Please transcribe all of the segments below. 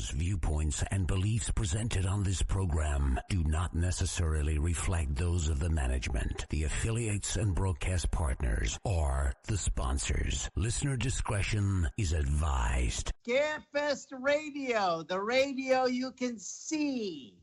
Views, viewpoints, and beliefs presented on this program do not necessarily reflect those of the management, the affiliates and broadcast partners, or the sponsors. Listener discretion is advised. Scarefest Radio, the radio you can see.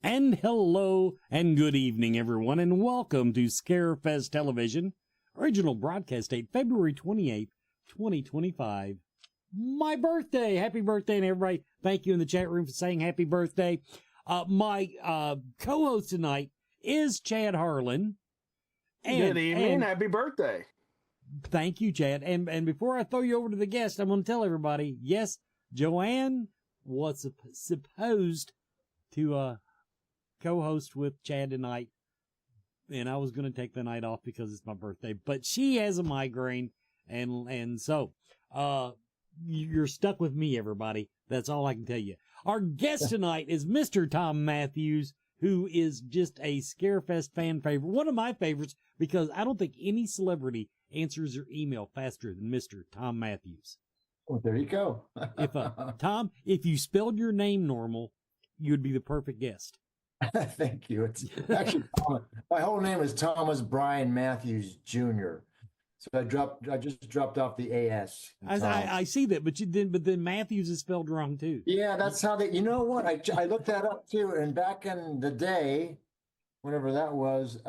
And hello and good evening, everyone, and welcome to Scarefest Television. Original broadcast date, February 28th, 2025. My birthday! Happy birthday, and everybody. Thank you in the chat room for saying happy birthday. My co-host tonight is Chad Harlan. Good evening. Happy birthday. Thank you, Chad. And before I throw you over to the guest, I'm going to tell everybody, yes, Joanne was supposed to co-host with Chad tonight, and I was going to take the night off because it's my birthday, but she has a migraine, and so you're stuck with me, everybody. That's all I can tell you. Our guest tonight is Mr. Thom Mathews, who is just a Scarefest fan favorite, one of my favorites, because I don't think any celebrity answers their email faster than Mr. Thom Mathews. Well, there you go. If Tom, if you spelled your name normal, you'd be the perfect guest. Thank you. It's actually my whole name is Thomas Brian Mathews Jr. So I just dropped off the AS. I see that, but then Mathews is spelled wrong too. Yeah, that's how they. You know what? I looked that up too, and back in the day, whenever that was,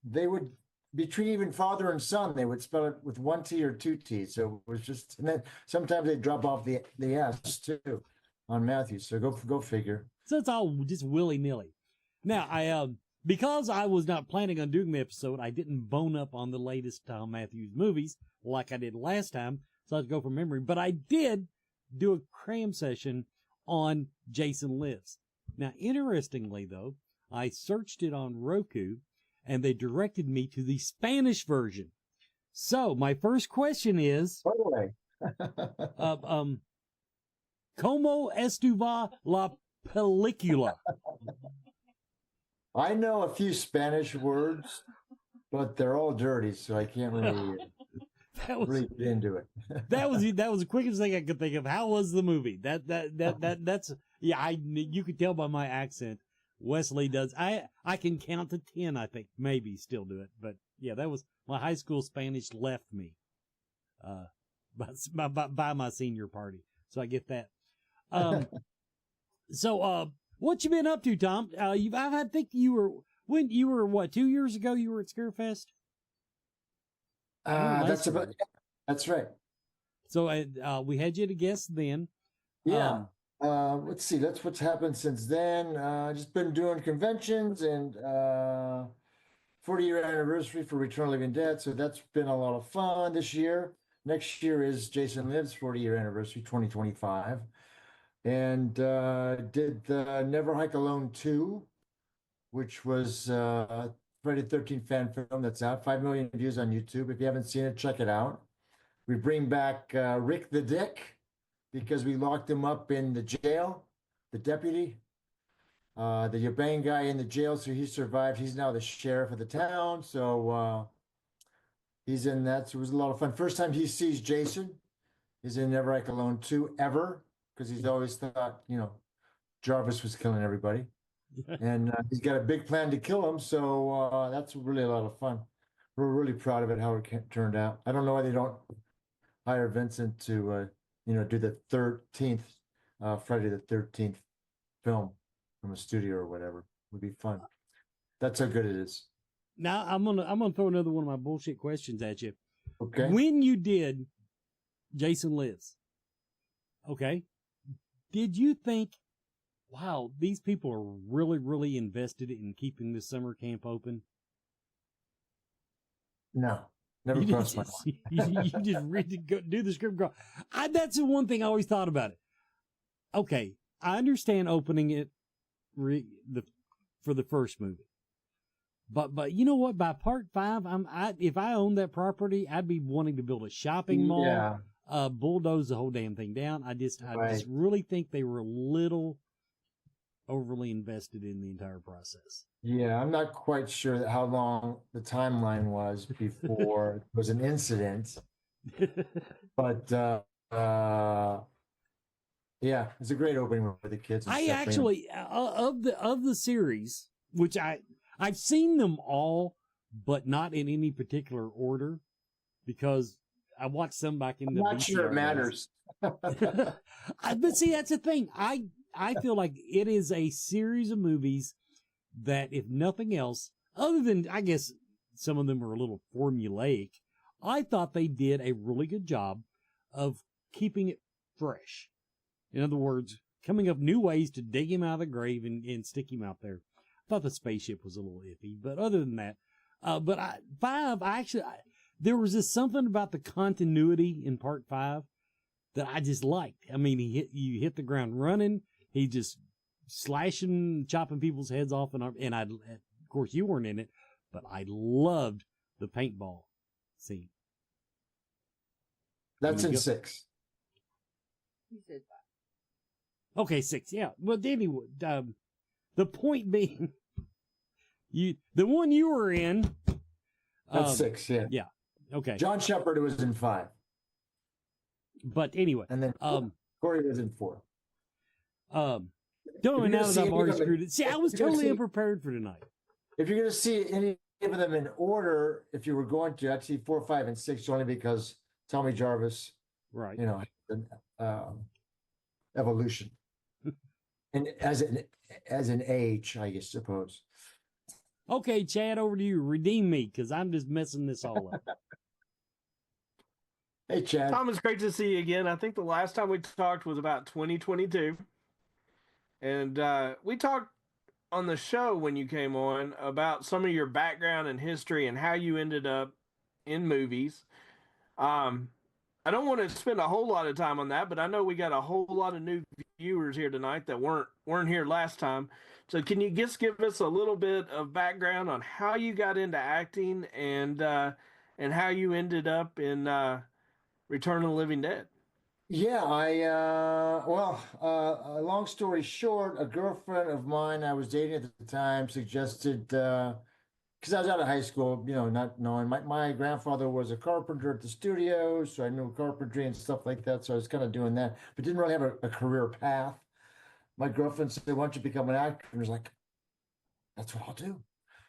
they would between even father and son, they would spell it with one T or two T's. So it was just, and then sometimes they drop off the S too on Mathews. So go figure. So it's all just willy-nilly. Now, because I was not planning on doing the episode, I didn't bone up on the latest Thom Mathews movies like I did last time, so I had to go from memory. But I did do a cram session on Jason Lives. Now, interestingly, though, I searched it on Roku, and they directed me to the Spanish version. So, my first question is... By the way... ¿Cómo estuvo la película? I know a few Spanish words, but they're all dirty, so I can't really get into it. that was the quickest thing I could think of. How was the movie? That's yeah. You could tell by my accent. Wesley does. I can count to 10. I think maybe still do it, but yeah, that was my high school Spanish left me, by my senior party. So I get that. So what you been up to, Tom? I think you were what, 2 years ago you were at Scarefest? That's right. So we had you at a guest then. Yeah. Let's see. That's what's happened since then. Just been doing conventions and 40-year anniversary for Return of the Living Dead. So that's been a lot of fun this year. Next year is Jason Lives 40-year anniversary, 2025. And did the Never Hike Alone 2, which was Friday the 13th fan film that's out. 5 million views on YouTube. If you haven't seen it, check it out. We bring back Rick the Dick because we locked him up in the jail, the deputy. The Yabang guy in the jail, so he survived. He's now the sheriff of the town. So he's in that. So it was a lot of fun. First time he sees Jason is in Never Hike Alone 2 ever. Because he's always thought, Jarvis was killing everybody. And he's got a big plan to kill him. So that's really a lot of fun. We're really proud of it, how it turned out. I don't know why they don't hire Vincent to, do the 13th, Friday the 13th film from a studio or whatever. It would be fun. That's how good it is. Now, I'm gonna throw another one of my bullshit questions at you. Okay. When you did Jason Lives, okay, did you think, wow, these people are really, really invested in keeping this summer camp open? No. Never You crossed my just, mind. you just read do the script. Go. That's the one thing I always thought about it. Okay, I understand opening it for the first movie, but you know what? By part 5, if I owned that property, I'd be wanting to build a shopping mall, Yeah. bulldoze the whole damn thing down. I just Right. really think they were a little overly invested in the entire process. Yeah, I'm not quite sure how long the timeline was before it was an incident, but yeah, it's a great opening with the kids. And I stuff. actually of the series, which I've seen them all, but not in any particular order, because I watched some back in the I'm not sure it VCR matters. but see, that's the thing. I feel like it is a series of movies that, if nothing else, other than, I guess, some of them were a little formulaic, I thought they did a really good job of keeping it fresh. In other words, coming up new ways to dig him out of the grave and stick him out there. I thought the spaceship was a little iffy, but other than that, there was just something about the continuity in part 5 that I just liked. I mean, you hit the ground running. He just slashing, chopping people's heads off, and of course, you weren't in it, but I loved the paintball scene. That's in 6. He said 5. Okay, 6. Yeah. Well, anyway, the point being, the one you were in. That's 6. Yeah. Yeah. Okay. John Shepard was in 5, But anyway, and then Corey was in 4. don't know If you're now gonna that see I've any already of it- screwed it. See, I was if you're gonna totally see- unprepared for tonight. If you're going to see any of them in order, if you were going to, I'd see 4, 5, and 6 only because Tommy Jarvis, Right. you know, evolution, and as an age, I guess, suppose. Okay, Chad, over to you. Redeem me, because I'm just messing this all up. Hey, Chad. Tom, it's great to see you again. I think the last time we talked was about 2022. And we talked on the show when you came on about some of your background and history and how you ended up in movies. I don't want to spend a whole lot of time on that, but I know we got a whole lot of new viewers here tonight that weren't here last time. So can you just give us a little bit of background on how you got into acting and how you ended up in Return of the Living Dead? Yeah, long story short, a girlfriend of mine I was dating at the time suggested, because I was out of high school, you know, not knowing, my grandfather was a carpenter at the studio, so I knew carpentry and stuff like that, so I was kind of doing that, but didn't really have a career path. My girlfriend said, why don't you become an actor? And I was like, that's what I'll do.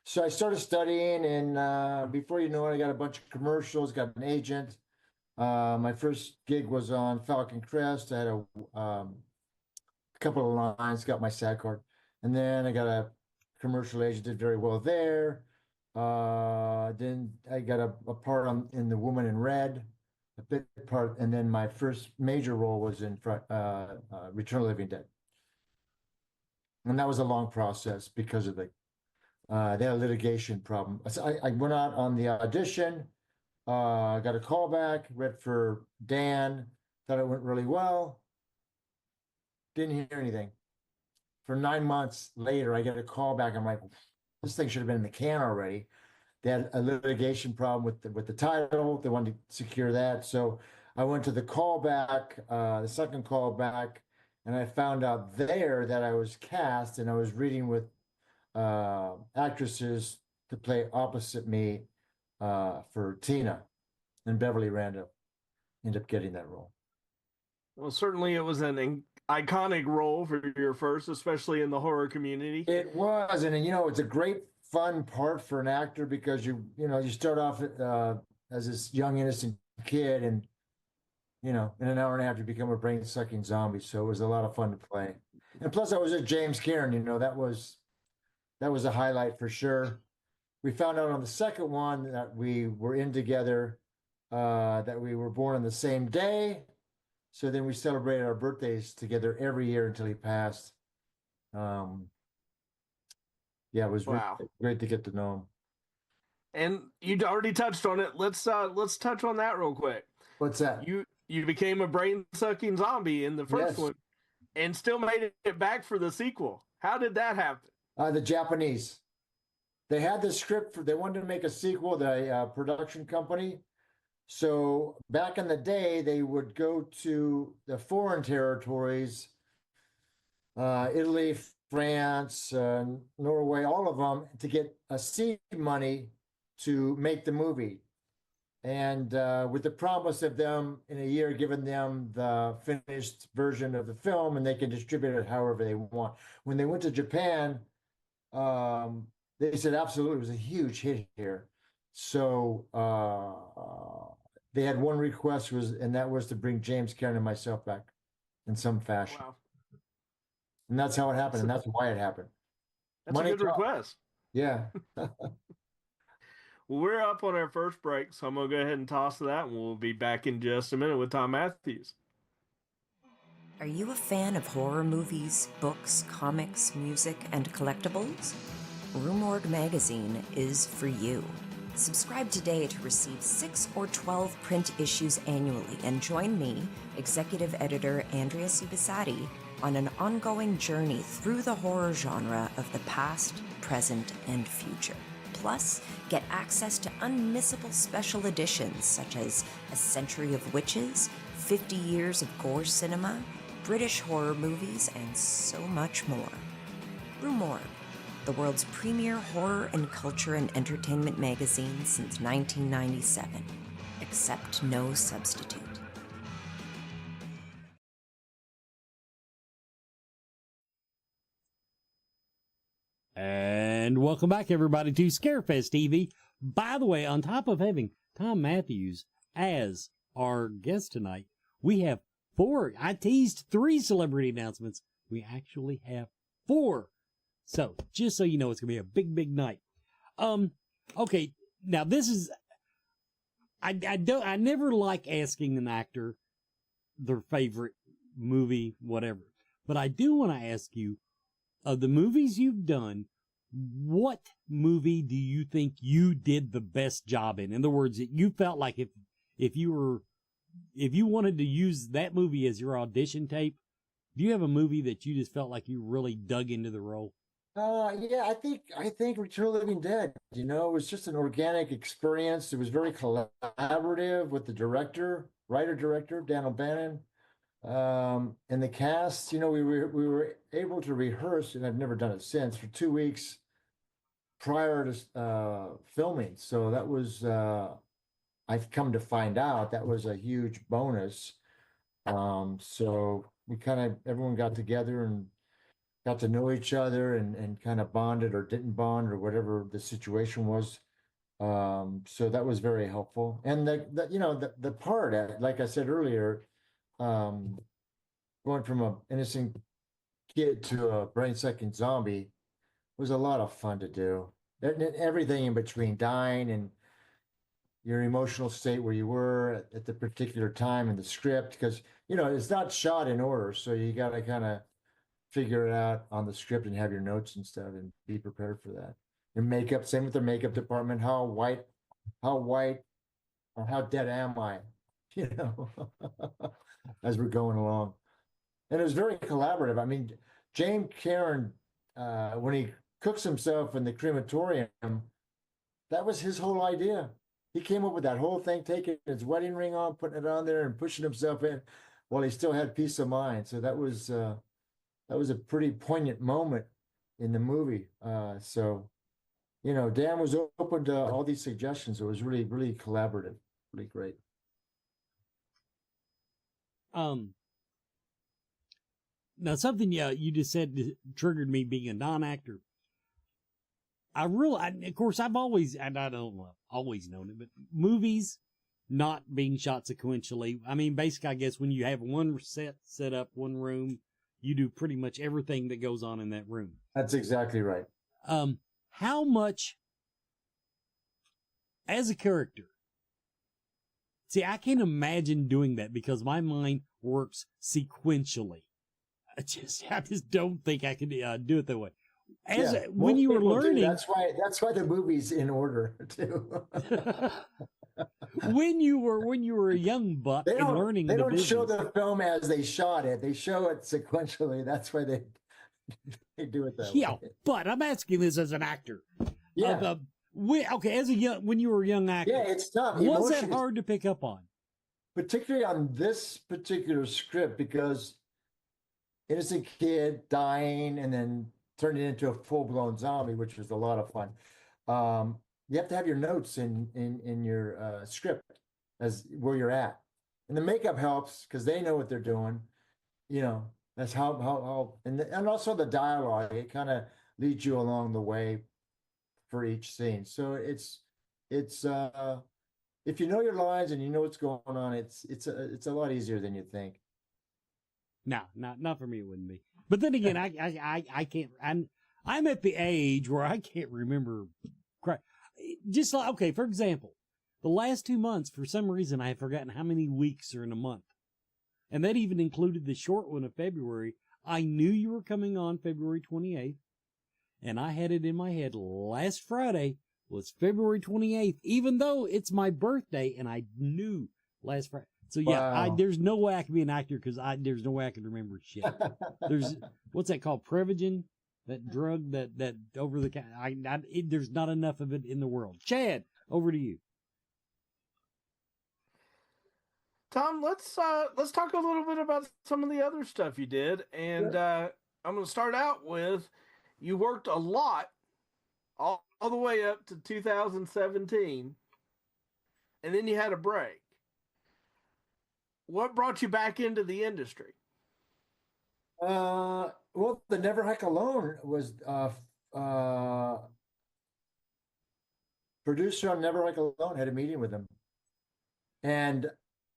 So I started studying, and before you know it, I got a bunch of commercials, got an agent. My first gig was on Falcon Crest. I had a couple of lines, got my SAG card, and then I got a commercial agent, did very well there. Then I got a part in The Woman in Red, a bit part, and then my first major role was in Return of the Living Dead. And that was a long process because of they had a litigation problem. So I went out on the audition. Got a call back, read for Dan, thought it went really well. Didn't hear anything. For 9 months later, I get a call back. I'm like, this thing should have been in the can already. They had a litigation problem with the title. They wanted to secure that. So I went to the callback, the second callback, and I found out there that I was cast, and I was reading with actresses to play opposite me for Tina, and Beverly Randall ended up getting that role. Well, certainly it was an iconic role for your first, especially in the horror community. It was, and you know, it's a great, fun part for an actor because you start off as this young, innocent kid, and you know, in an hour and a half, you become a brain-sucking zombie. So it was a lot of fun to play. And plus, I was at James Cairn. You know, that was a highlight for sure. We found out on the second one that we were in together, that we were born on the same day. So then we celebrated our birthdays together every year until he passed. Yeah, it was Wow. really great to get to know him. And you already touched on it. Let's touch on that real quick. What's that? You became a brain-sucking zombie in the first Yes. one and still made it back for the sequel. How did that happen? The Japanese. They had the script they wanted to make a sequel, the production company. So back in the day, they would go to the foreign territories, Italy, France, Norway, all of them, to get a seed money to make the movie. And with the promise of them in a year giving them the finished version of the film, and they can distribute it however they want. When they went to Japan, they said absolutely, it was a huge hit here. So they had one request, and that was to bring James Cairn and myself back in some fashion. Wow. And that's how it happened, and that's why it happened. That's Money a good talk. request. Yeah. Well, we're up on our first break, so I'm going to go ahead and toss that, and we'll be back in just a minute with Thom Mathews. Are you a fan of horror movies, books, comics, music, and collectibles? Rue Morgue magazine is for you. Subscribe today to receive 6 or 12 print issues annually and join me, executive editor Andrea Subasati, on an ongoing journey through the horror genre of the past, present, and future. Plus, get access to unmissable special editions such as A Century of Witches, 50 Years of Gore Cinema, British horror movies, and so much more. Rue Morgue, the world's premier horror and culture and entertainment magazine since 1997. Accept no substitute. And welcome back, everybody, to Scarefest TV. By the way, on top of having Thom Mathews as our guest tonight, we have 4. I teased 3 celebrity announcements. We actually have 4. So, just so you know, it's going to be a big, big night. Okay, now this is, I never like asking an actor their favorite movie, whatever. But I do want to ask you, of the movies you've done, what movie do you think you did the best job in? In other words, you felt like if you wanted to use that movie as your audition tape, do you have a movie that you just felt like you really dug into the role? Yeah, I think Return of the Living Dead, it was just an organic experience. It was very collaborative with the writer-director, Dan O'Bannon. And the cast, we were able to rehearse, and I've never done it since, for 2 weeks prior to filming. So that was, I've come to find out, that was a huge bonus. So we everyone got together and got to know each other and kind of bonded or didn't bond or whatever the situation was. So that was very helpful. And the part, like I said earlier, going from an innocent kid to a brain-sucking zombie was a lot of fun to do. And everything in between, dying and your emotional state where you were at the particular time in the script, because it's not shot in order, so you got to kind of figure it out on the script and have your notes and stuff and be prepared for that. And makeup, same with the makeup department. How white, or how dead am I? As we're going along. And it was very collaborative. I mean, James Cairn, when he cooks himself in the crematorium, that was his whole idea. He came up with that whole thing, taking his wedding ring on, putting it on there, and pushing himself in while he still had peace of mind. So that was a pretty poignant moment in the movie. So, Dan was open to all these suggestions. It was really, really collaborative, really great. Now something you just said triggered me being a non-actor. Of course, I've always, and I don't know, always known it, but movies not being shot sequentially. I mean, basically, I guess when you have one set up, one room, you do pretty much everything that goes on in that room. That's exactly right. How much, as a character, see, I can't imagine doing that because my mind works sequentially. I just don't think I can do it that way. When most you were people do. learning, That's why the movie's in order too. when you were a young buck and learning they the don't business. show the film as they shot it. They show it sequentially. That's why they do it that way. But I'm asking this as an actor. Yeah. When you were a young actor. Yeah, it's tough. Was that hard to pick up on? Particularly on this particular script, because innocent kid dying and then turning into a full-blown zombie, which was a lot of fun. You have to have your notes in your script as where you're at, and the makeup helps because they know what they're doing. You know, that's how and also the dialogue. It kind of leads you along the way for each scene. So it's if you know your lines and you know what's going on, it's a lot easier than you think. No, not for me. It wouldn't be. But then again, I can't. I'm at the age where I can't remember. Just like, okay, for example, the last 2 months, for some reason, I have forgotten how many weeks are in a month, and that even included the short one of February. I knew you were coming on February 28th, and I had it in my head last Friday was February 28th, even though it's my birthday, and I knew last Friday. So yeah, Wow. there's no way I can be an actor because there's no way I can remember shit. There's what's that called? Prevagen, that drug that over the there's not enough of it in the world. Chad, over to you. Tom, let's talk a little bit about some of the other stuff you did, and I'm going to start out with you worked a lot all the way up to 2017, and then you had a break. What brought you back into the industry? Well, the Never Hike Alone was producer on Never Hike Alone had a meeting with him, and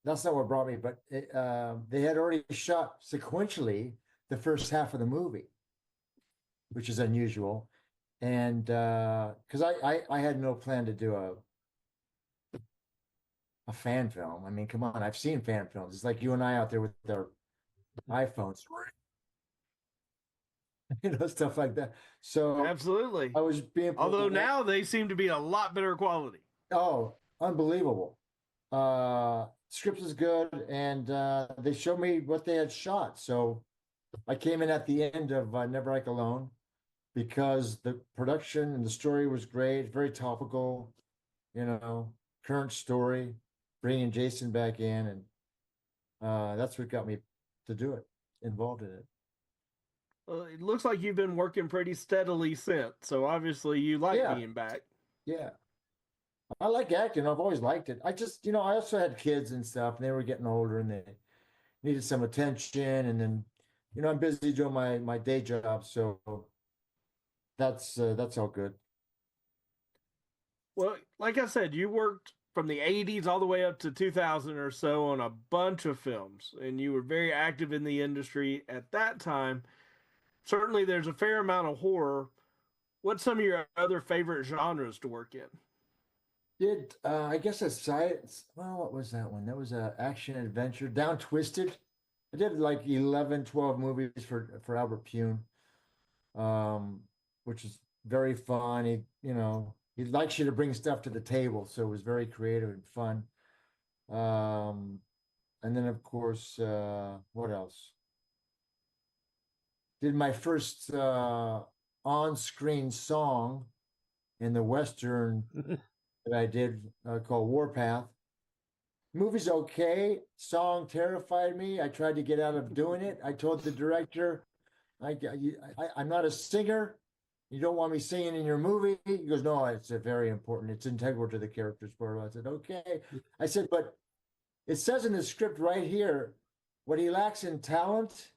that's not what brought me. But they had already shot sequentially the first half of the movie, which is unusual, and because I had no plan to do a fan film. I mean, come on, I've seen fan films. It's like you and I out there with their iPhones, stuff like that. So Absolutely. I was being, although now they seem to be a lot better quality. Oh, unbelievable. Script is good, and they showed me what they had shot. So I came in at the end of Never Hike Alone because the production and the story was great, very topical, current story, bringing Jason back in, and that's what got me to do it, involved in it. Well, it looks like you've been working pretty steadily since, so obviously you like being back. Yeah. I like acting. I've always liked it. I just, I also had kids and stuff, and they were getting older, and they needed some attention. And then, I'm busy doing my day job, so that's all good. Well, like I said, you worked from the 80s all the way up to 2000 or so on a bunch of films, and you were very active in the industry at that time. Certainly there's a fair amount of horror. What's some of your other favorite genres to work in? I guess a science. Well, what was that one? That was a action adventure. Down Twisted. I did like 11, 12 movies for Albert Pune, which is very fun. He likes you to bring stuff to the table, so it was very creative and fun. And then of course, what else? Did my first on-screen song in the Western that I did called Warpath. Movie's okay. Song terrified me. I tried to get out of doing it. I told the director, I'm not a singer. You don't want me singing in your movie? He goes, no, it's very important. It's integral to the character's part. I said, okay. I said, but it says in the script right here, what he lacks in talent,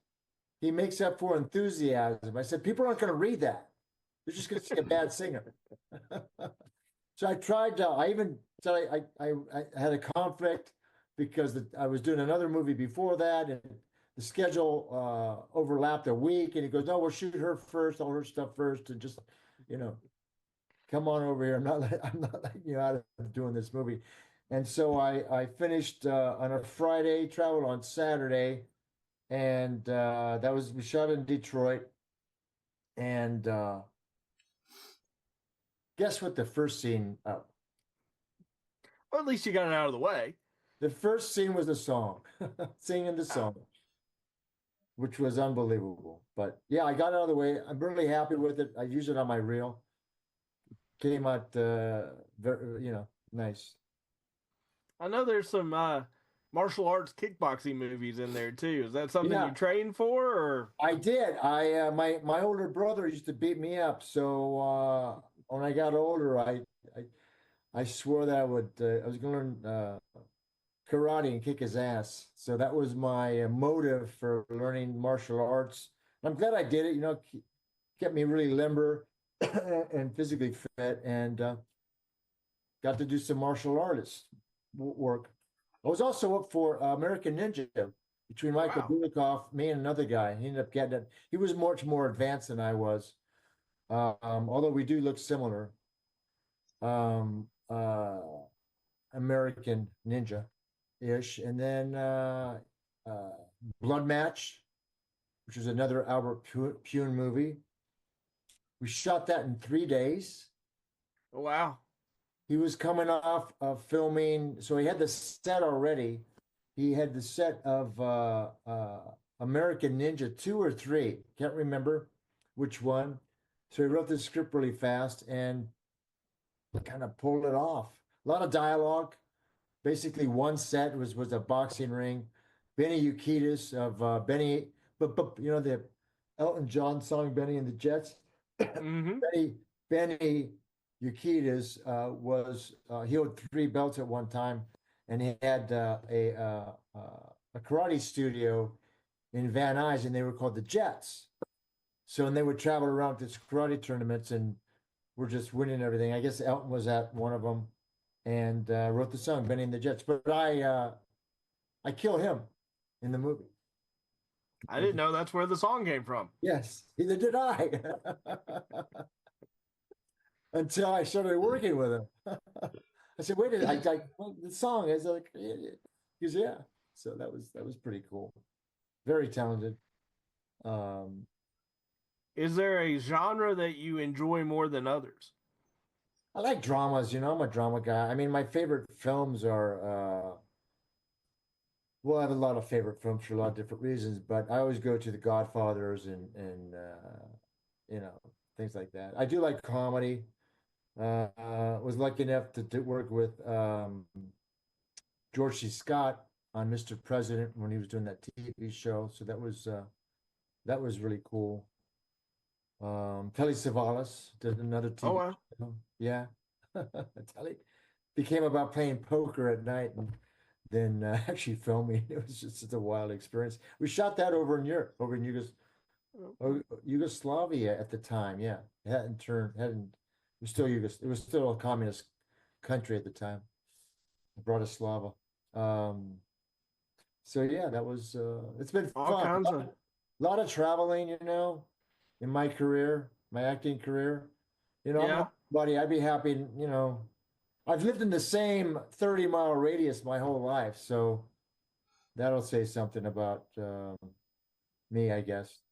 he makes up for enthusiasm. I said, people aren't going to read that. They're just going to see a bad singer. So I tried to, I even said I had a conflict because I was doing another movie before that, and the schedule overlapped a week, and he goes, no, we'll shoot her first, all her stuff first, and just, come on over here. I'm not letting you out of doing this movie. And so I finished on a Friday, traveled on Saturday, and we shot in Detroit. And guess what the first scene Well, at least you got it out of the way. the first scene was the song, singing the song, which was unbelievable. But yeah, I got it out of the way. I'm really happy with it. I use it on my reel. Came out, very, nice. I know there's some martial arts kickboxing movies in there too. Is that something Yeah. you trained for, or? I did. My older brother used to beat me up. So when I got older, I swore that I was going to learn karate and kick his ass. So that was my motive for learning martial arts. And I'm glad I did it. Kept me really limber and physically fit, and got to do some martial artist work. I was also up for American Ninja between Michael Dudikoff, me, and another guy. He ended up getting it. He was much more advanced than I was, although we do look similar. American Ninja-ish. And then Blood Match, which was another Albert Pune movie. We shot that in 3 days. Oh, wow. He was coming off of filming, so he had the set already. He had the set of American Ninja 2 or 3, can't remember which one. So he wrote the script really fast and kind of pulled it off. A lot of dialogue. Basically, one set was a boxing ring. Benny Urquidez of Benny, but the Elton John song "Benny and the Jets." Mm-hmm. Benny Urquidez he held 3 belts at one time, and he had a karate studio in Van Nuys, and they were called the Jets. So, and they would travel around to karate tournaments, and we're just winning everything. I guess Elton was at one of them, and wrote the song "Benny and the Jets." But I kill him in the movie. I didn't know that's where the song came from. Yes, neither did I. Until I started working with him. I said, "Wait a minute, the song is like," he goes, "Yeah." So that was pretty cool. Very talented. Is there a genre that you enjoy more than others? I like dramas, I'm a drama guy. I mean, my favorite films are well, I have a lot of favorite films for a lot of different reasons, but I always go to The Godfathers and things like that. I do like comedy. Was lucky enough to work with George C. Scott on Mr. President when he was doing that TV show. So that was really cool. Telly Savalas did another TV show. Yeah. Telly became about playing poker at night and then actually filming. It was just a wild experience. We shot that over in Europe, over in Yugoslavia at the time. Yeah, it was still it was still a communist country at the time, Bratislava. So yeah, that was it's been fun. A lot of traveling, in my career, my acting career. Buddy, I'd be happy, I've lived in the same 30-mile radius my whole life, so that'll say something about me, I guess.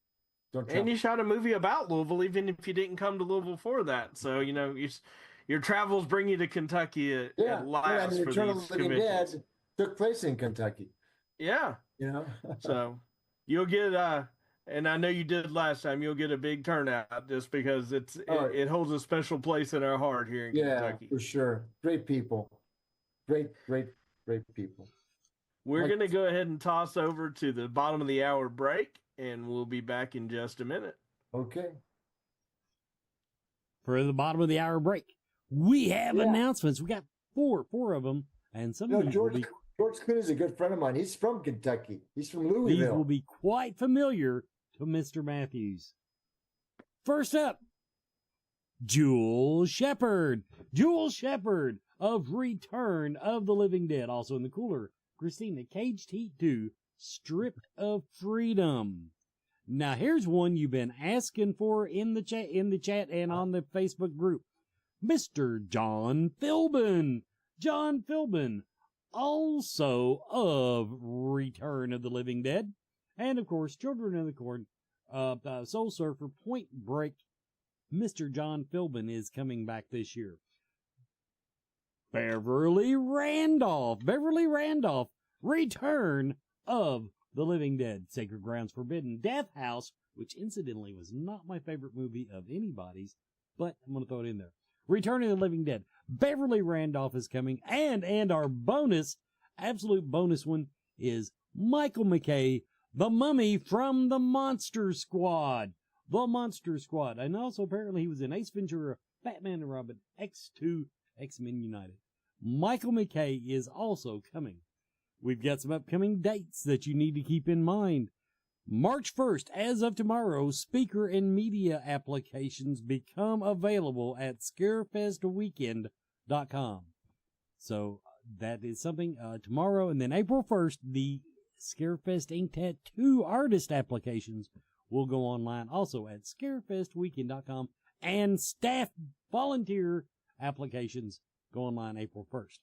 And you shot a movie about Louisville, even if you didn't come to Louisville for that. So, your travels bring you to Kentucky at last for Eternal these Living conventions. Dead took place in Kentucky. Yeah. So you'll get, and I know you did last time, you'll get a big turnout just because it holds a special place in our heart here in Kentucky. Yeah, for sure. Great people. Great people. We're going to go ahead and toss over to the bottom of the hour break, and we'll be back in just a minute. Okay. For the bottom of the hour break, we have announcements. We got four of them, and some of these George Clooney is a good friend of mine. He's from Kentucky. He's from Louisville. These will be quite familiar to Mr. Mathews. First up, Jules Shepard. Jules Shepard of Return of the Living Dead. Also in the cooler, Christina Caged Heat 2, Stripped of Freedom. Now here's one you've been asking for in the chat and on the Facebook group. Mr. John Philbin. John Philbin, also of Return of the Living Dead. And of course, Children of the Corn, Soul Surfer, Point Break, Mr. John Philbin is coming back this year. Beverly Randolph, Return of the Living Dead, Sacred Grounds Forbidden, Death House, which incidentally was not my favorite movie of anybody's, but I'm going to throw it in there. Return of the Living Dead, Beverly Randolph is coming, and our absolute bonus one is Michael McKay, The Mummy from the Monster Squad. The Monster Squad. And also apparently he was in Ace Ventura, Batman and Robin, X2, X-Men United. Michael McKay is also coming. We've got some upcoming dates that you need to keep in mind. March 1st, as of tomorrow, speaker and media applications become available at scarefestweekend.com. So that is something tomorrow. And then April 1st, the Scarefest Ink Tattoo artist applications will go online also at scarefestweekend.com. And staff volunteer applications go online April 1st.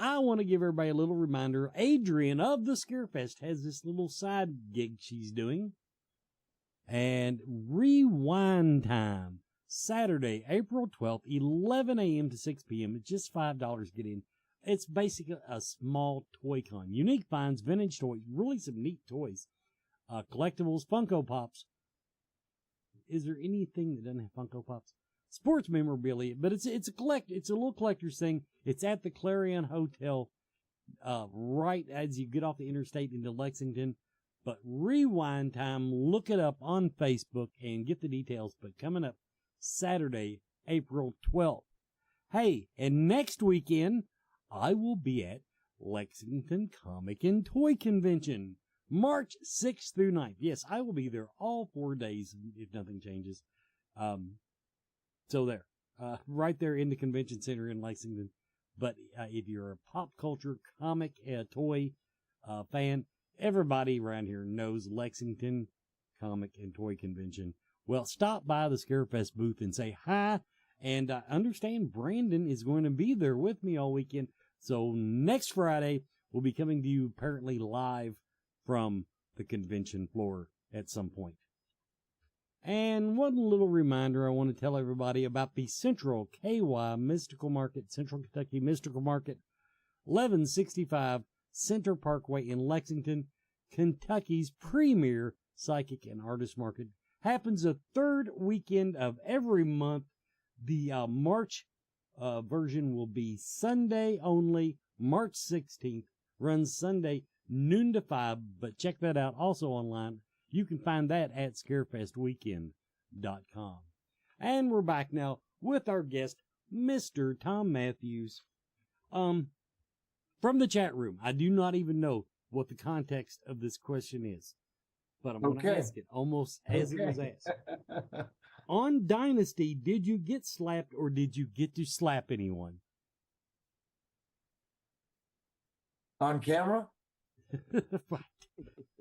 I want to give everybody a little reminder. Adrian of the Scarefest has this little side gig she's doing. And Rewind Time, Saturday, April 12th, 11 a.m. to 6 p.m. It's just $5 to get in. It's basically a small toy con. Unique finds, vintage toys, really some neat toys. Collectibles, Funko Pops. Is there anything that doesn't have Funko Pops? Sports memorabilia, but it's a little collector's thing. It's at the Clarion Hotel, right as you get off the interstate into Lexington. But Rewind Time, look it up on Facebook and get the details. But coming up Saturday, April 12th. Hey, and next weekend, I will be at Lexington Comic and Toy Convention, March 6th through 9th. Yes, I will be there all 4 days if nothing changes. So there, right there in the convention center in Lexington. But if you're a pop culture comic toy fan, everybody around here knows Lexington Comic and Toy Convention. Well, stop by the Scarefest booth and say hi. And I understand Brandon is going to be there with me all weekend. So next Friday, we'll be coming to you apparently live from the convention floor at some point. And one little reminder I want to tell everybody about the Central KY Mystical Market, Central Kentucky Mystical Market, 1165 Center Parkway in Lexington, Kentucky's premier psychic and artist market. Happens the third weekend of every month. The March version will be Sunday only, March 16th. Runs Sunday noon to 5, but check that out also online. You can find that at scarefestweekend.com. And we're back now with our guest, Mr. Thom Mathews. From the chat room, I do not even know what the context of this question is, but I'm going to ask it almost as it was asked. On Dynasty, did you get slapped or did you get to slap anyone? On camera?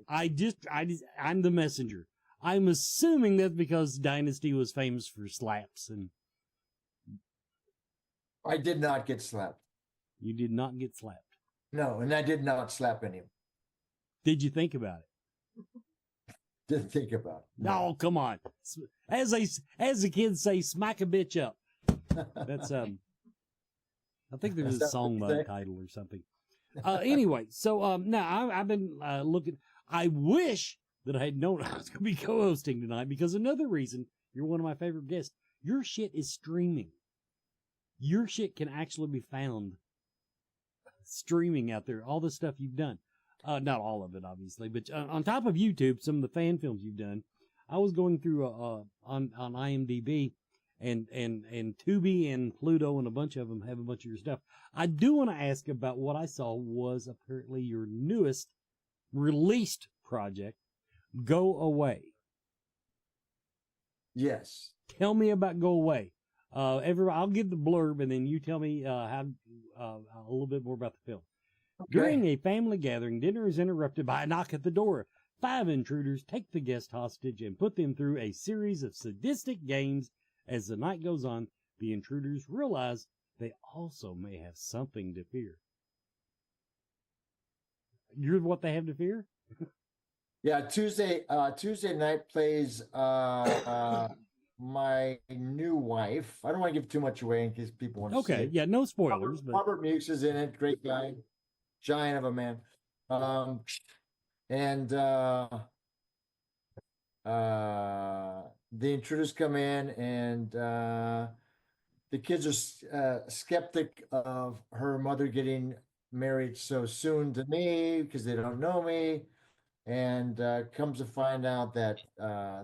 I'm the messenger. I'm assuming that's because Dynasty was famous for slaps, and I did not get slapped. You did not get slapped. No, and I did not slap anyone. Did you think about it? Didn't think about it. No, come on. As the kids say, smack a bitch up. That's I think there's a song title or something. Anyway, so now I've been looking. I wish that I had known I was going to be co-hosting tonight, because another reason you're one of my favorite guests. Your shit is streaming. Your shit can actually be found streaming out there. All the stuff you've done. Not all of it, obviously, but on top of YouTube, some of the fan films you've done. I was going through on IMDb, and Tubi and Pluto and a bunch of them have a bunch of your stuff. I do want to ask about what I saw was apparently your newest released project, Go Away. Yes. Tell me about Go Away. I'll give the blurb, and then you tell me a little bit more about the film. Okay. During a family gathering, dinner is interrupted by a knock at the door. 5 intruders take the guest hostage and put them through a series of sadistic games. As the night goes on, the intruders realize they also may have something to fear. You're what they have to fear? Yeah, Tuesday night plays my new wife. I don't want to give too much away in case people want to see Okay, it. yeah, no spoilers, but Robert Mukes is in it, great guy, giant of a man. Um, and the intruders come in, and the kids are skeptic of her mother getting married so soon to me because they don't know me, and comes to find out that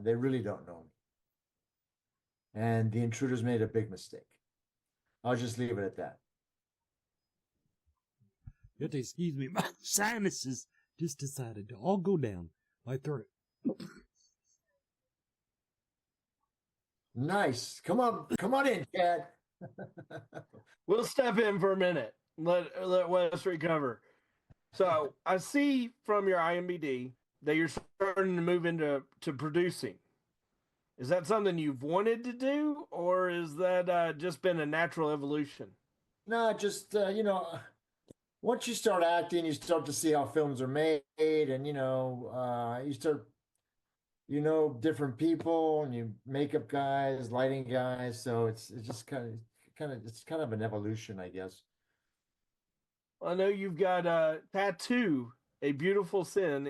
they really don't know me, and the intruders made a big mistake. I'll just leave it at that. you have to excuse me, my sinuses just decided to all go down my throat. Nice. Come on in, Chad. We'll step in for a minute. Let Wes recover. So I see from your IMBD that you're starting to move into producing. Is that something you've wanted to do, or is that just been a natural evolution? No, just once you start acting, you start to see how films are made, and you start different people, and you makeup guys, lighting guys. So it's just kind of an evolution, I guess. I know you've got a tattoo, a beautiful sin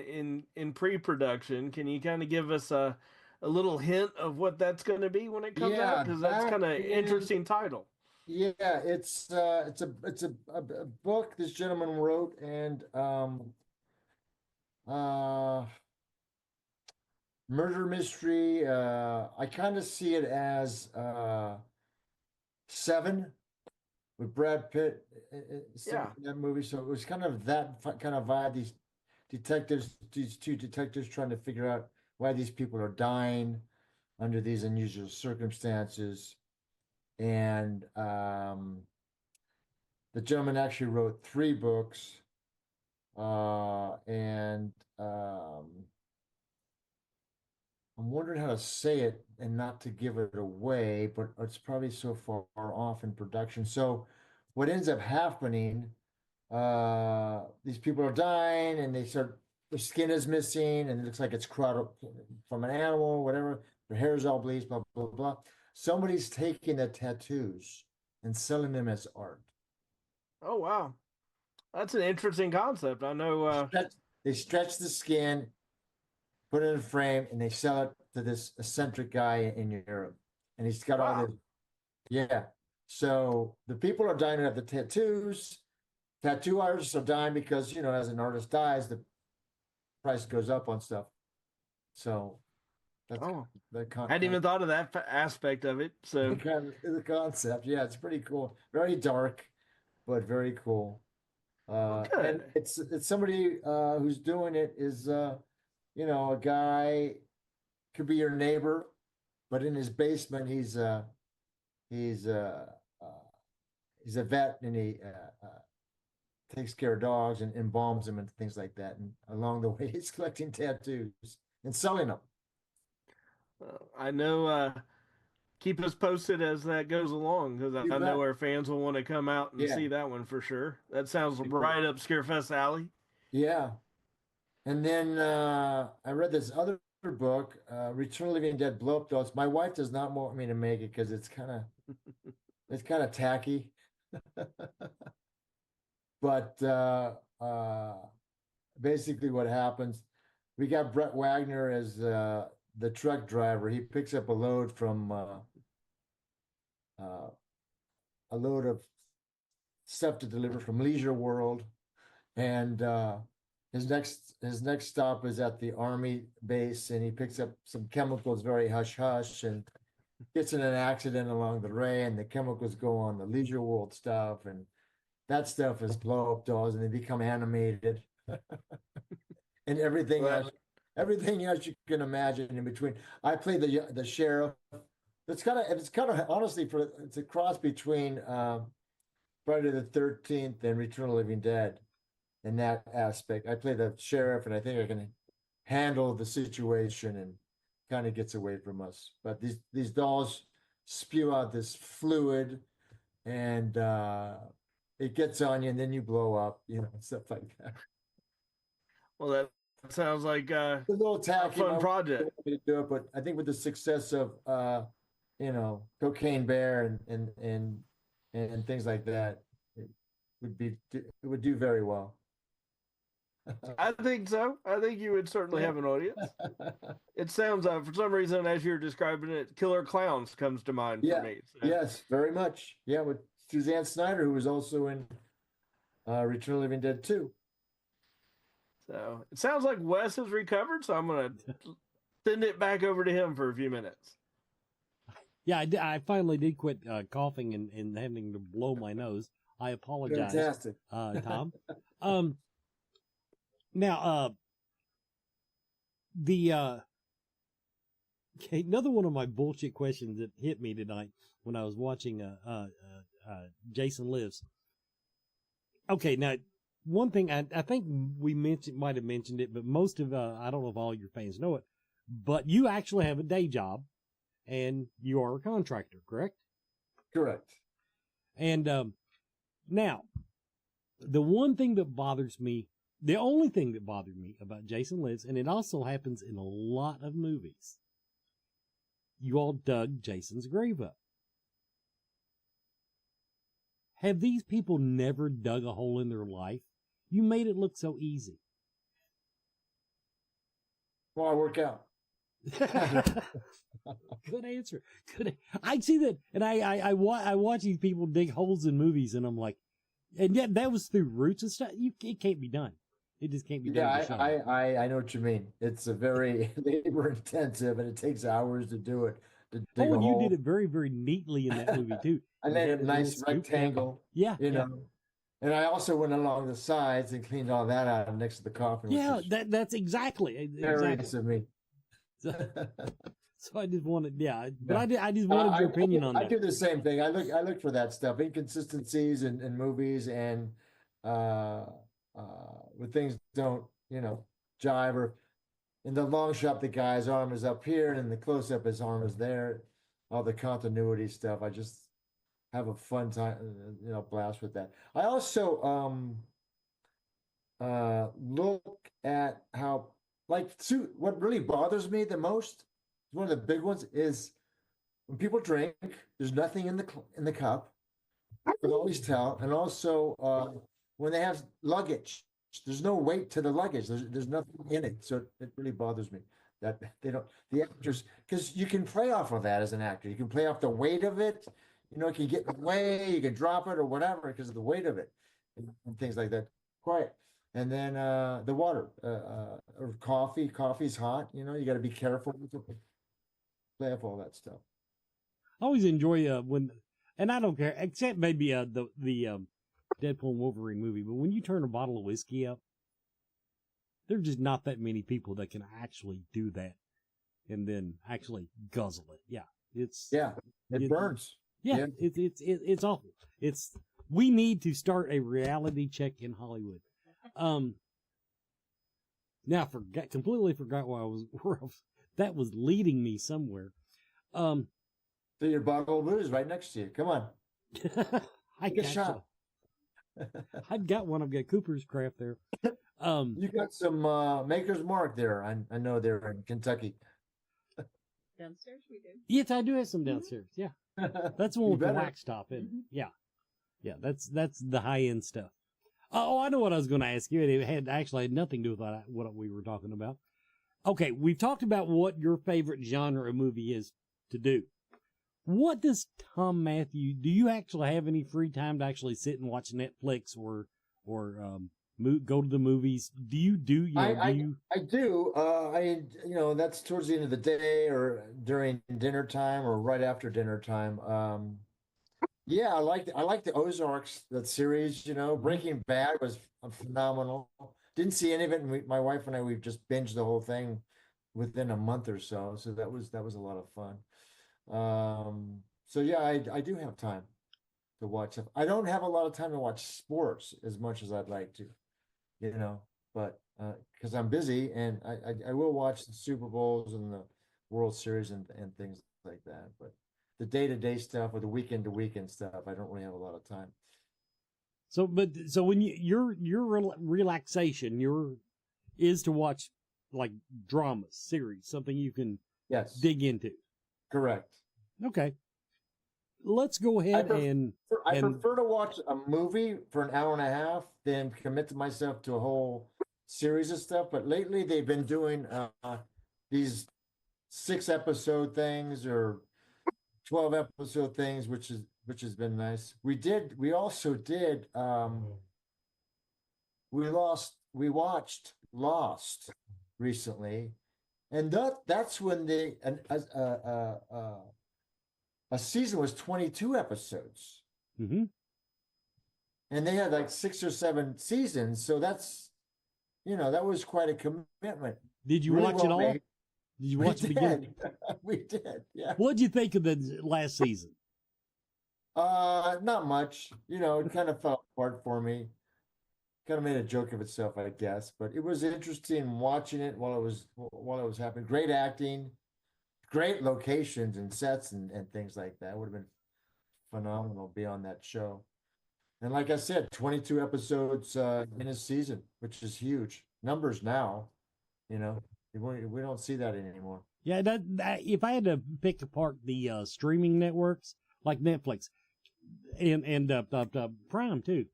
in pre-production. Can you kind of give us a little hint of what that's going to be when it comes out? Yeah, Because that's that kind of is interesting title. yeah. It's a book this gentleman wrote, and uh murder mystery. I kind of see it as Seven with Brad Pitt Yeah. in that movie. So it was kind of that kind of vibe. These two detectives trying to figure out why these people are dying under these unusual circumstances. And the gentleman actually wrote 3 books. And I'm wondering how to say it and not to give it away, but it's probably so far off in production. So what ends up happening, these people are dying, and their skin is missing, and it looks like it's crowded from an animal, whatever. Their hair is all bleached, blah, blah, blah. Somebody's taking the tattoos and selling them as art. Oh wow, that's an interesting concept. I know. They stretch the skin, put it in a frame, and they sell it to this eccentric guy in Europe. And he's got all Wow. this. Yeah. So the people are dying of the tattoos. Tattoo artists are dying because, as an artist dies, the price goes up on stuff. So that's Oh, the I hadn't even thought of that aspect of it. So the concept. Yeah, it's pretty cool. Very dark, but very cool. And good. it's somebody who's doing it is a guy, could be your neighbor, but in his basement he's uh, uh he's a vet, and he takes care of dogs and embalms them and things like that. And along the way, he's collecting tattoos and selling them. I know. Keep us posted as that goes along because You I know bet. our fans will want to come out and Yeah. see that one for sure. That sounds Pretty cool. right up Scarefest alley. Yeah. And then I read this other book, Return of the Living Dead Blow Up Dolls. My wife does not want me to make it because it's kind of tacky. But basically what happens, we got Brett Wagner as the truck driver. He picks up a load from a load of stuff to deliver from Leisure World, and his next stop is at the Army base, and he picks up some chemicals, very hush hush, and gets in an accident along the way, and the chemicals go on the Leisure World stuff, and that stuff is blow up dolls, and they become animated, and everything else you can imagine in between. I play the sheriff. It's kind of honestly, it's a cross between Friday the 13th and Return of the Living Dead in that aspect. I play the sheriff, and I think I can handle the situation, and kind of gets away from us. But these dolls spew out this fluid, and it gets on you, and then you blow up, stuff like that. Well, sounds like It's a little tacky. fun project. Want me to do it, but I think with the success of Cocaine Bear and things like that, it would do very well. I think so. I think you would certainly have an audience. It sounds, for some reason, as you're describing it, Killer Clowns comes to mind for me. So. Yes, very much. Yeah, with Suzanne Snyder, who was also in Return of the Living Dead 2. So it sounds like Wes has recovered, so I'm going to send it back over to him for a few minutes. Yeah, I finally did quit coughing and having to blow my nose. I apologize. Fantastic. Tom. Now, okay, another one of my bullshit questions that hit me tonight when I was watching Jason Lives. Okay, now one thing I think we might have mentioned it, but most of I don't know if all your fans know it, but you actually have a day job, and you are a contractor, correct? Correct. And now, the one thing that bothers me. The only thing that bothered me about Jason Lives, and it also happens in a lot of movies, you all dug Jason's grave up. Have these people never dug a hole in their life? You made it look so easy. Well, I work out. Good answer. I see that, and I watch these people dig holes in movies, and I'm like, and yet that was through roots and stuff. It can't be done. It just can't be done. Yeah, I know what you mean. It's a very labor intensive, and it takes hours to do it. Oh, and you did it very, very neatly in that movie too. I made a nice rectangle. Yeah, And I also went along the sides and cleaned all that out next to the coffin. Yeah, that's exactly very nice of me. So I just wanted, but I just wanted your opinion on that. I do the same thing. I look for that stuff, inconsistencies in movies, and when things don't, jive, or in the long shot, the guy's arm is up here, and in the close up, his arm is there. All the continuity stuff. I just have a fun time, blast with that. I also look at how, what really bothers me the most, one of the big ones, is when people drink, there's nothing in the cup. I can always tell. And also when they have luggage, there's no weight to the luggage. There's nothing in it. So it really bothers me that they don't, the actors, because you can play off of that as an actor. You can play off the weight of it. It can get away, you can drop it or whatever because of the weight of it and things like that. Quiet. And then the water or coffee. Coffee's hot. You got to be careful with it. Play off all that stuff. I always enjoy when, and I don't care, except maybe the Deadpool and Wolverine movie, but when you turn a bottle of whiskey up, there's just not that many people that can actually do that and then actually guzzle it. Yeah, it burns. Yeah, it's awful. We need to start a reality check in Hollywood. Now completely forgot where that was leading me somewhere. So your bottle of booze right next to you. Come on. Take a shot. I've got one. I've got Cooper's Craft there. You got some Maker's Mark there. I know they're in Kentucky. Downstairs we do. Yes, I do have some downstairs. Yeah. That's the one with the wax top in. Mm-hmm. Yeah. Yeah, that's the high end stuff. Oh, I know what I was going to ask you. It had nothing to do with what we were talking about. Okay, we've talked about what your favorite genre of movie is to do. What does Thom Mathews, do you actually have any free time to actually sit and watch Netflix or go to the movies? Do you do? I do. That's towards the end of the day or during dinner time or right after dinner time. I like the Ozarks, that series. Breaking Bad was phenomenal. Didn't see any of it, and my wife and we just binged the whole thing within a month or so. So that was a lot of fun. I do have time to watch stuff. I don't have a lot of time to watch sports as much as I'd like to, but because I'm busy, and I will watch the Super Bowls and the World Series and things like that. But the day-to-day stuff or the weekend-to-weekend stuff, I don't really have a lot of time. So when your relaxation is to watch like drama series, something you can Yes. dig into. Correct. Okay. Let's go ahead I prefer to watch a movie for an hour and a half than commit to myself to a whole series of stuff. But lately they've been doing these 6-episode things or 12-episode things, which has been nice. We also did we watched Lost recently, and that's when a season was 22 episodes. Mm-hmm. And they had like 6 or 7 seasons, so that's that was quite a commitment. Did you Really watch well it all? made. Did you watch the beginning? We did, yeah. What'd you think of the last season? Not much. It kind of fell apart for me. Kind of made a joke of itself, I guess. But it was interesting watching it while it was happening. Great acting, great locations and sets and things like that. Would have been phenomenal to be on that show. And like I said, 22 episodes in a season, which is huge numbers now. We don't see that anymore. Yeah, that if I had to pick apart the streaming networks like Netflix and Prime too,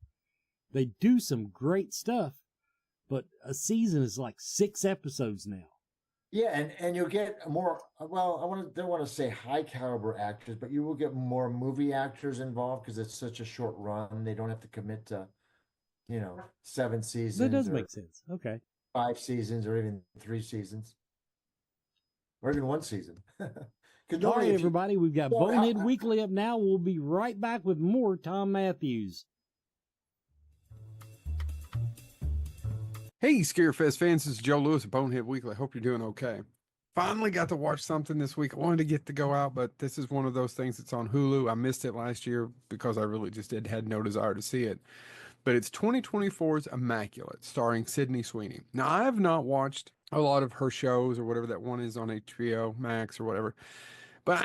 they do some great stuff, but a season is like 6 episodes now. Yeah, and you'll get more. Well, don't want to say high caliber actors, but you will get more movie actors involved because it's such a short run. They don't have to commit to, 7 seasons. That does make sense. Okay. 5 seasons, or even 3 seasons, or even 1 season. All right, everybody, we've got Bonehead Weekly up now. We'll be right back with more Thom Mathews. Hey, Scarefest fans, this is Joe Lewis of Bonehead Weekly. I hope you're doing okay. Finally got to watch something this week. I wanted to get to go out, but this is one of those things that's on Hulu. I missed it last year because I really just had no desire to see it. But it's 2024's Immaculate, starring Sydney Sweeney. Now, I have not watched a lot of her shows or whatever that one is on HBO Max or whatever. But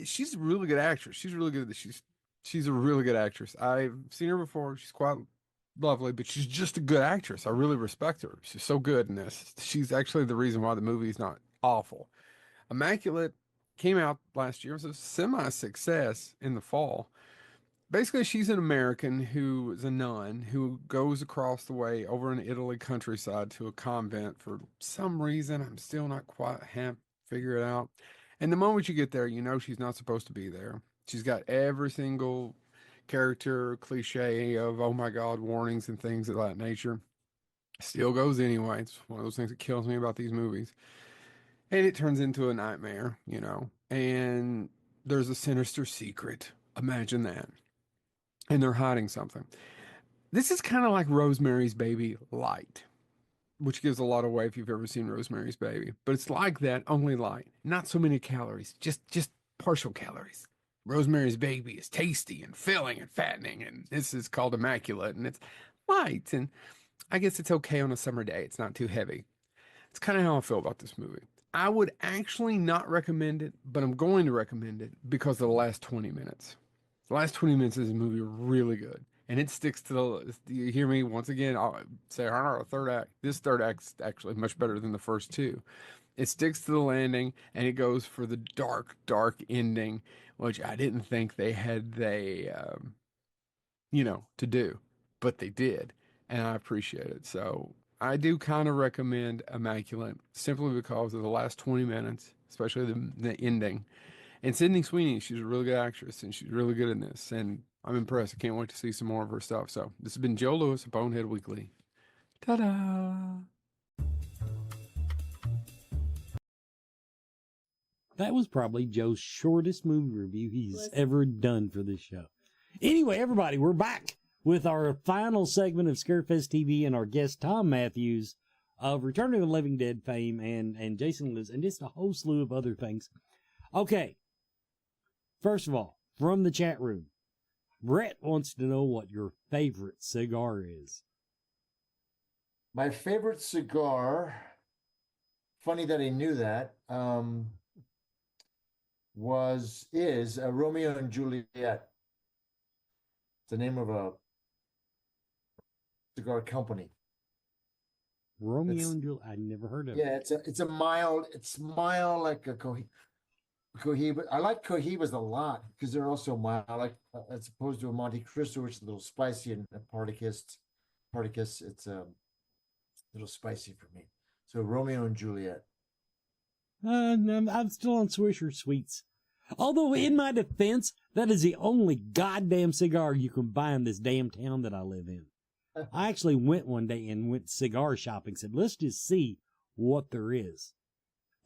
she's a really good actress. She's really good. She's a really good actress. I've seen her before. She's quite lovely, but she's just a good actress. I really respect her. She's so good in this. She's actually the reason why the movie's not awful. Immaculate came out last year. It was a semi-success in the fall. Basically, she's an American who is a nun who goes across the way over in Italy countryside to a convent for some reason. I'm still not quite figured it out. And the moment you get there, you know she's not supposed to be there. She's got every single character cliche of, oh my God, warnings and things of that nature. Still goes anyway. It's one of those things that kills me about these movies. And it turns into a nightmare, and there's a sinister secret. Imagine that. And they're hiding something. This is kind of like Rosemary's Baby light, which gives a lot away if you've ever seen Rosemary's Baby. But it's like that, only light. Not so many calories, just partial calories. Rosemary's Baby is tasty and filling and fattening, and this is called Immaculate, and it's light, and I guess it's okay on a summer day. It's not too heavy. It's kind of how I feel about this movie. I would actually not recommend it, but I'm going to recommend it because of the last 20 minutes. The last 20 minutes of this movie are really good, and it sticks to you hear me once again, I'll say, third act. This third act's actually much better than the first 2. It sticks to the landing, and it goes for the dark, dark ending, which I didn't think they had to do, but they did, and I appreciate it. So I do kind of recommend Immaculate simply because of the last 20 minutes, especially the ending. And Sydney Sweeney, she's a really good actress, and she's really good in this, and I'm impressed. I can't wait to see some more of her stuff. So this has been Joe Lewis of Bonehead Weekly. Ta-da! That was probably Joe's shortest movie review he's ever done for this show. Anyway, everybody, we're back with our final segment of Scarefest TV and our guest, Thom Mathews, of Return of the Living Dead fame, and Jason Lives, and just a whole slew of other things. Okay. First of all, from the chat room, Brett wants to know what your favorite cigar is. My favorite cigar, funny that he knew that, is a Romeo and Juliet. It's the name of a cigar company. Romeo and Juliet. I never heard of it. Yeah, it's mild like a Cohiba. I like Cohibas a lot because they're also mild, like as opposed to a Monte Cristo, which is a little spicy, and a Partagas, it's a little spicy for me. So Romeo and Juliet. I'm still on Swisher Sweets. Although, in my defense, that is the only goddamn cigar you can buy in this damn town that I live in. I actually went one day and went cigar shopping, said, let's just see what there is.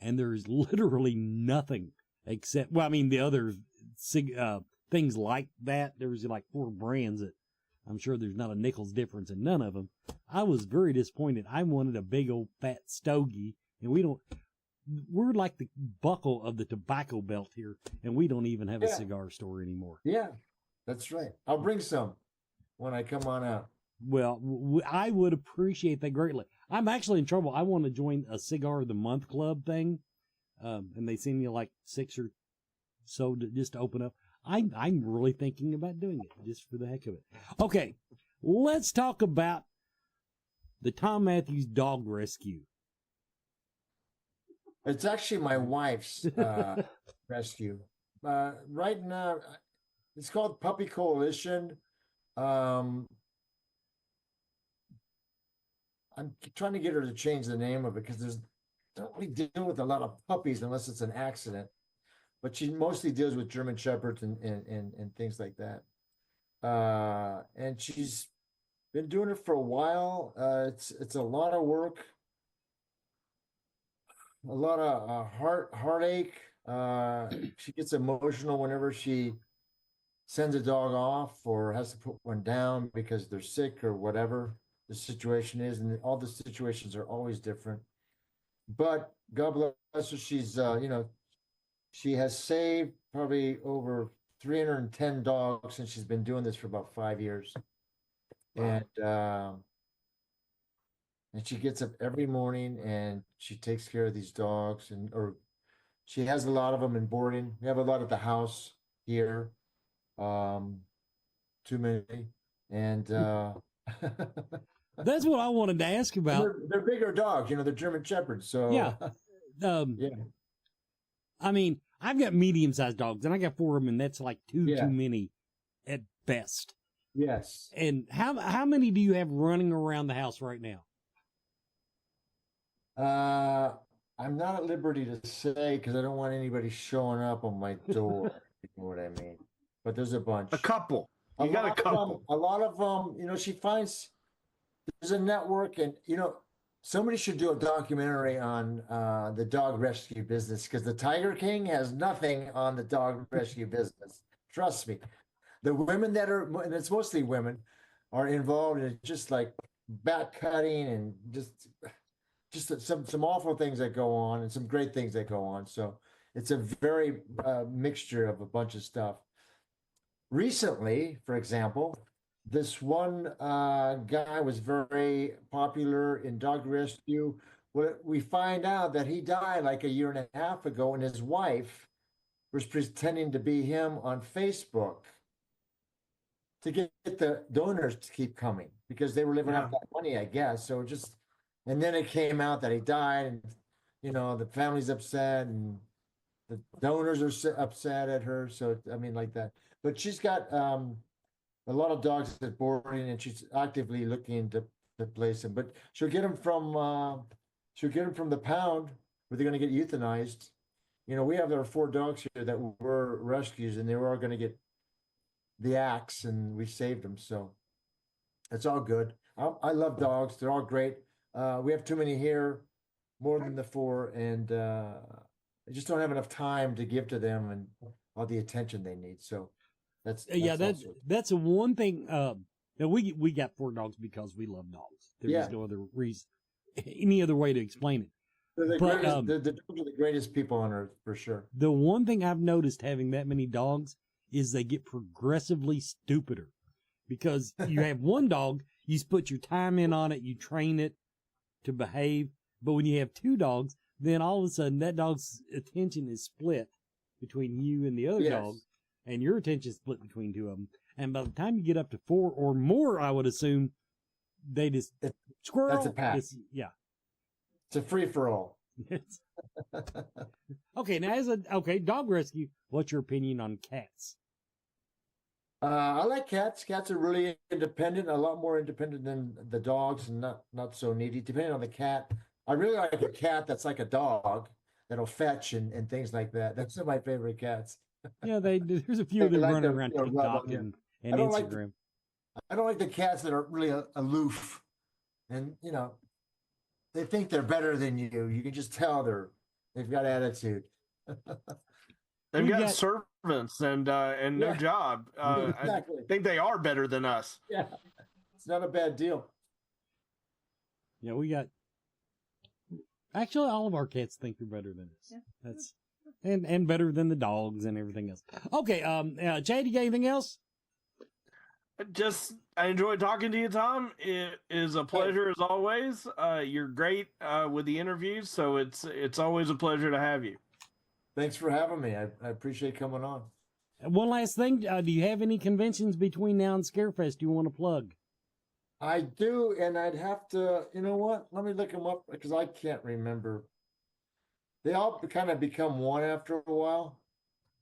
And there's literally nothing except, well, I mean, the other things like that. There was like 4 brands that I'm sure there's not a nickel's difference in none of them. I was very disappointed. I wanted a big old fat stogie, and we're like the buckle of the tobacco belt here, and we don't even have a cigar store anymore. Yeah, that's right. I'll bring some when I come on out. Well, I would appreciate that greatly. I'm actually in trouble. I want to join a cigar of the month club thing, and they send me like 6 or so just to open up. I'm really thinking about doing it just for the heck of it. Okay, let's talk about the Thom Mathews dog rescue. It's actually my wife's rescue. Right now, it's called Puppy Coalition. I'm trying to get her to change the name of it because don't really deal with a lot of puppies unless it's an accident. But she mostly deals with German Shepherds and things like that. And she's been doing it for a while. It's a lot of work, a lot of heartache. She gets emotional whenever she sends a dog off or has to put one down because they're sick or whatever the situation is, and all the situations are always different. But God bless her, she's she has saved probably over 310 dogs since she's been doing this for about 5 years. Wow. And she gets up every morning and she takes care of these dogs, or she has a lot of them in boarding. We have a lot at the house here, too many, and that's what I wanted to ask about. They're bigger dogs, they're German Shepherds. So yeah, yeah. I mean, I've got medium-sized dogs, and I got 4 of them, and that's like too many at best. Yes. And how many do you have running around the house right now? I'm not at liberty to say because I don't want anybody showing up on my door. You know what I mean? But there's a bunch. A couple. You got a couple. A lot of them, she finds there's a network, and somebody should do a documentary on the dog rescue business because the Tiger King has nothing on the dog rescue business. Trust me. The women that are, and it's mostly women, are involved in just like bat cutting and just some awful things that go on and some great things that go on. So it's a very mixture of a bunch of stuff. Recently, for example, this one guy was very popular in dog rescue. Well, we find out that he died like a year and a half ago, and his wife was pretending to be him on Facebook to get the donors to keep coming because they were living off that money, I guess. So and then it came out that he died, and the family's upset, and the donors are upset at her. So I mean, like that. But she's got a lot of dogs at boarding, and she's actively looking to place them. But she'll get them from the pound where they're going to get euthanized. We have our 4 dogs here that were rescues, and they were all going to get the axe, and we saved them. So it's all good. I love dogs. They're all great. We have too many here, more than the 4, and I just don't have enough time to give to them and all the attention they need. So that's a one thing. We got 4 dogs because we love dogs. There's no other reason, any other way to explain it. The dogs are the greatest people on earth, for sure. The one thing I've noticed having that many dogs is they get progressively stupider because you have one dog, you put your time in on it, you train it to behave. But when you have 2 dogs, then all of a sudden that dog's attention is split between you and the other dog, and your attention is split between 2 of them. And by the time you get up to 4 or more, I would assume they just squirrel. That's a pack. It's a free for all. Okay, now dog rescue. What's your opinion on cats? I like cats. Cats are really independent, a lot more independent than the dogs, and not so needy. Depending on the cat, I really like a cat that's like a dog that'll fetch and things like that. That's some of my favorite cats. Yeah, there's a few of them like running to, around rub TikTok on you. and I don't like Instagram. I don't like the cats that are really aloof, and they think they're better than you. You can just tell they've got attitude. They've We got got- servants and no Yeah. job. Exactly. I think they are better than us. Yeah, it's not a bad deal. Yeah, we got. Actually, all of our cats think they're better than us. Yeah. That's and better than the dogs and everything else. Okay, Chad, you got anything else? I enjoyed talking to you, Tom. It is a pleasure as always. You're great with the interviews, so it's always a pleasure to have you. Thanks for having me. I appreciate coming on. One last thing, do you have any conventions between now and Scarefest you want to plug? I do, and I'd have to, you know what? Let me look them up because I can't remember. They all kind of become one after a while.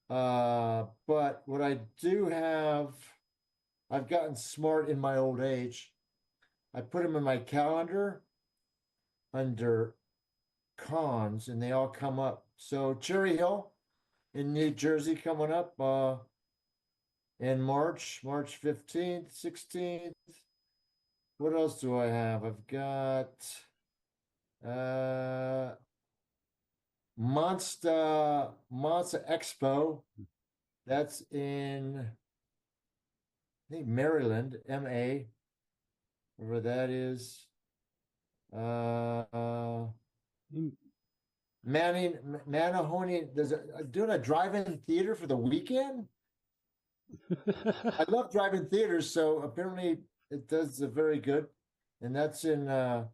But what I do have, I've gotten smart in my old age. I put them in my calendar under cons, and they all come up. So Cherry Hill in New Jersey coming up in March 15th, 16th. What else do I have? I've got Monster Expo. That's in, I think, Maryland, MA, wherever that is. Manahoney, doing a drive-in theater for the weekend. I love drive-in theaters, so apparently it does very good. And that's in I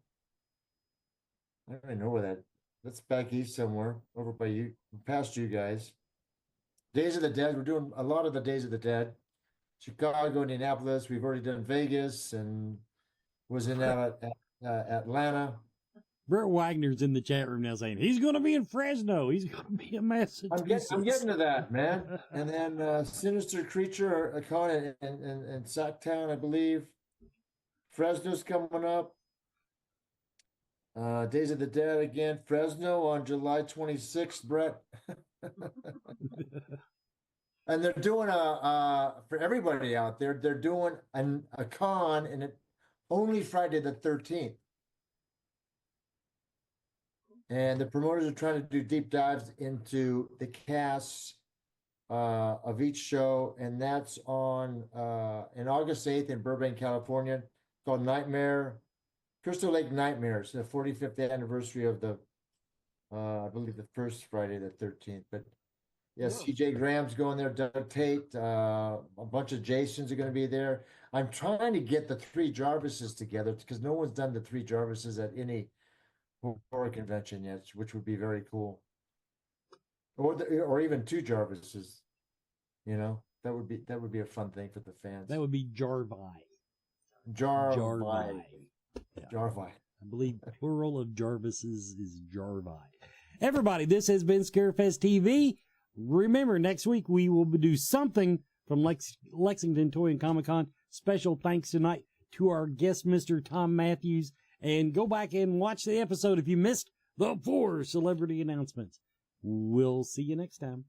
don't even know where that's back east somewhere, over by you, past you guys. Days of the Dead, we're doing a lot of the Days of the Dead. Chicago, Indianapolis, we've already done Vegas, and was in Atlanta. Brett Wagner's in the chat room now saying he's going to be in Fresno. He's going to be in Massachusetts. I'm getting to that, man. And then Sinister Creature, a con in Sacktown, I believe. Fresno's coming up. Days of the Dead again. Fresno on July 26th, Brett. And they're doing for everybody out there, they're doing a con, and it only Friday the 13th. And the promoters are trying to do deep dives into the casts of each show, and that's on in August 8th in Burbank, California, called Crystal Lake Nightmares, the 45th anniversary of the, I believe, the first Friday the 13th. But yes, CJ Graham's going there, Doug Tate, a bunch of Jasons are going to be there. I'm trying to get the three Jarvises together because no one's done the three Jarvises at any horror convention yet, which would be very cool. Or even two Jarvises, that would be a fun thing for the fans. That would be Jarvi. Jarvi. Yeah. Jarvi. I believe plural of Jarvises is Jarvi. Everybody, this has been Scarefest TV. Remember, next week we will do something from Lexington Toy and Comic Con. Special thanks tonight to our guest, Mr. Thom Mathews. And go back and watch the episode if you missed the 4 celebrity announcements. We'll see you next time.